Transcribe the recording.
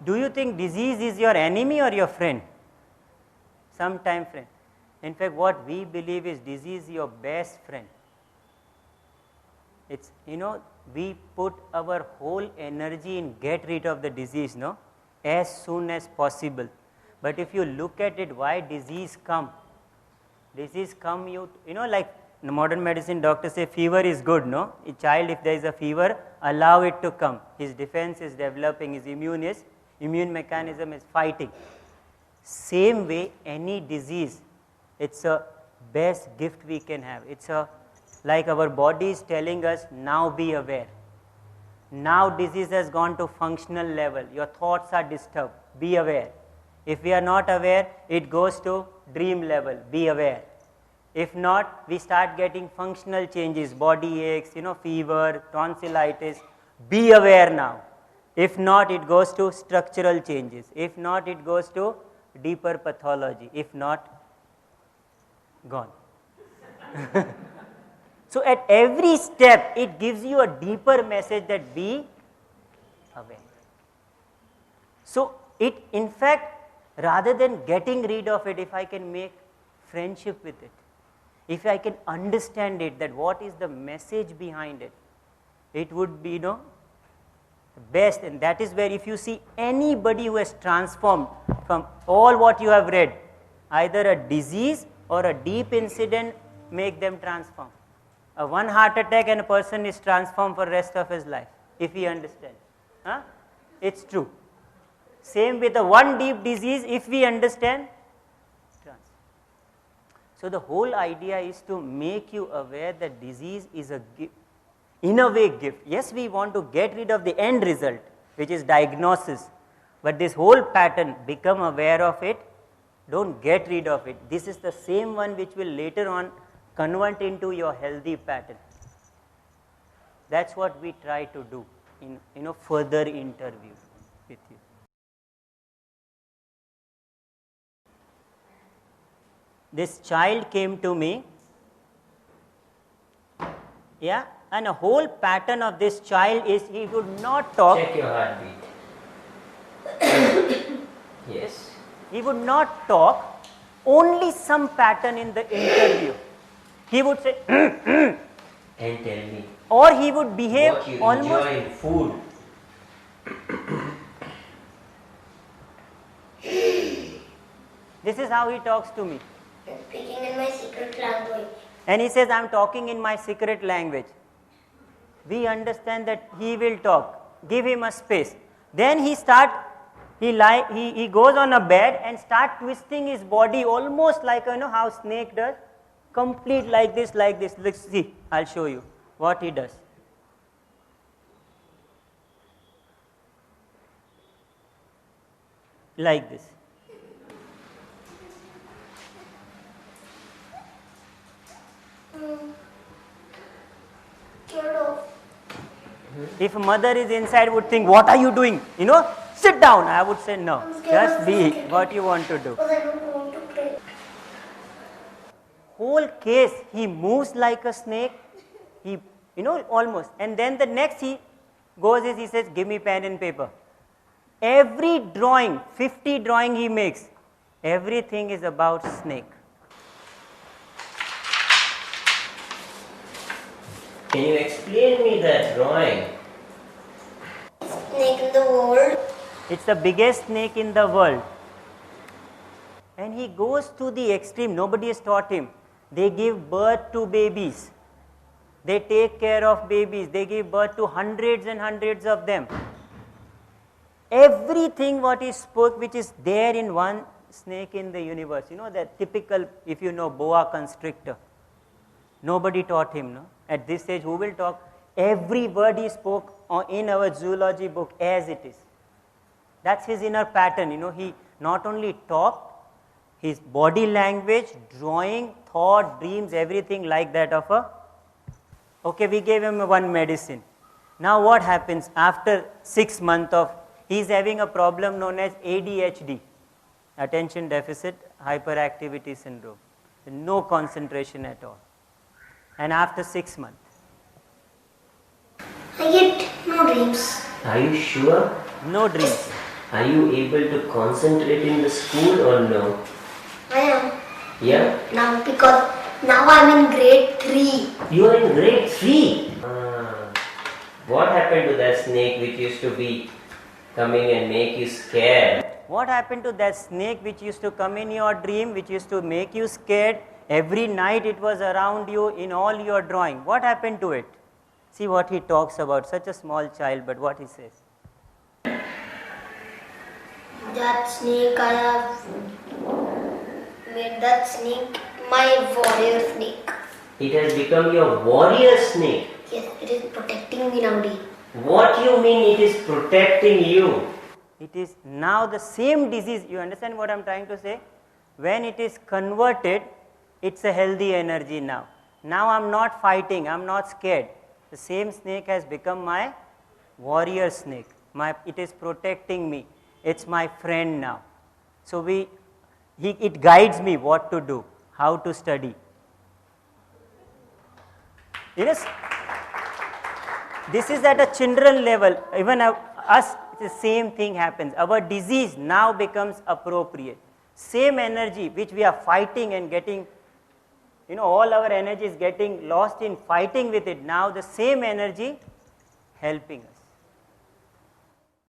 Do you think disease is your enemy or your friend? Sometime friend. In fact, what we believe is disease is your best friend. It's, we put our whole energy in get rid of the disease, no, as soon as possible. But if you look at it, why disease come? Disease come, like modern medicine doctors say fever is good, no? A child, if there is a fever, allow it to come. His defense is developing, his immune mechanism is fighting. Same way, any disease, it's a best gift we can have. It's like our body is telling us, now be aware. Now disease has gone to functional level. Your thoughts are disturbed. Be aware. If we are not aware, it goes to dream level. Be aware. If not, we start getting functional changes, body aches, fever, tonsillitis. Be aware now. If not, it goes to structural changes. If not, it goes to deeper pathology. If not, gone. So at every step, it gives you a deeper message that be aware. So it, in fact, rather than getting rid of it, if I can make friendship with it, if I can understand it, that what is the message behind it, it would be, the best. And that is where if you see anybody who has transformed from all what you have read, either a disease or a deep incident make them transform. A one heart attack and a person is transformed for the rest of his life, if he understands. It's true. Same with the one deep disease, if we understand. So the whole idea is to make you aware that disease is a gift, in a way gift. Yes, we want to get rid of the end result, which is diagnosis. But this whole pattern, become aware of it, don't get rid of it. This is the same one which will later on convert into your healthy pattern. That's what we try to do in further interview with you. This child came to me, and a whole pattern of this child is he would not talk. Check your heartbeat. Yes. He would not talk, only some pattern in the interview. He would say, and tell me. Or he would behave what you almost. Enjoy in food. This is how he talks to me. I'm speaking in my secret language. And he says, I'm talking in my secret language. We understand that he will talk. Give him a space. Then he goes on a bed and start twisting his body almost like how snake does. Complete like this. Let's see, I'll show you what he does. Like this. Get off. If a mother is inside, would think, what are you doing? Sit down. I would say, no, just be what you want to do. Because I don't want to play. Whole case, he moves like a snake, he, almost. And then the next he goes is, he says, give me pen and paper. Every drawing, 50 drawing he makes, everything is about snake. Can you explain me that drawing? Snake in the world. It's the biggest snake in the world. And he goes to the extreme, nobody has taught him. They give birth to babies. They take care of babies. They give birth to hundreds and hundreds of them. Everything what he spoke, which is there in one snake in the universe. That typical, if boa constrictor. Nobody taught him, no? At this stage, who will talk? Every word he spoke in our zoology book as it is. That's his inner pattern, he not only talked, his body language, drawing, thought, dreams, everything like that of a. Okay, we gave him one medicine. Now what happens after 6 months of, he is having a problem known as ADHD, attention deficit hyperactivity syndrome. No concentration at all. And after 6 months. I get no dreams. Are you sure? No dreams. Are you able to concentrate in the school or no? I am. Yeah? Now because now I'm in grade 3. You are in grade 3. What happened to that snake which used to be coming and make you scared? What happened to that snake which used to come in your dream, which used to make you scared? Every night it was around you in all your drawing. What happened to it? See what he talks about, such a small child, but what he says. That snake, I have made that snake my warrior snake. It has become your warrior snake. Yes, it is protecting me nowadays. What you mean it is protecting you? It is now the same disease, you understand what I am trying to say? When it is converted, it's a healthy energy now. Now I am not fighting, I am not scared. The same snake has become my warrior snake. It is protecting me. It's my friend now. So it guides me what to do, how to study. Yes, this is at a children level. Even us, the same thing happens. Our disease now becomes appropriate. Same energy which we are fighting and getting, all our energy is getting lost in fighting with it. Now the same energy helping us.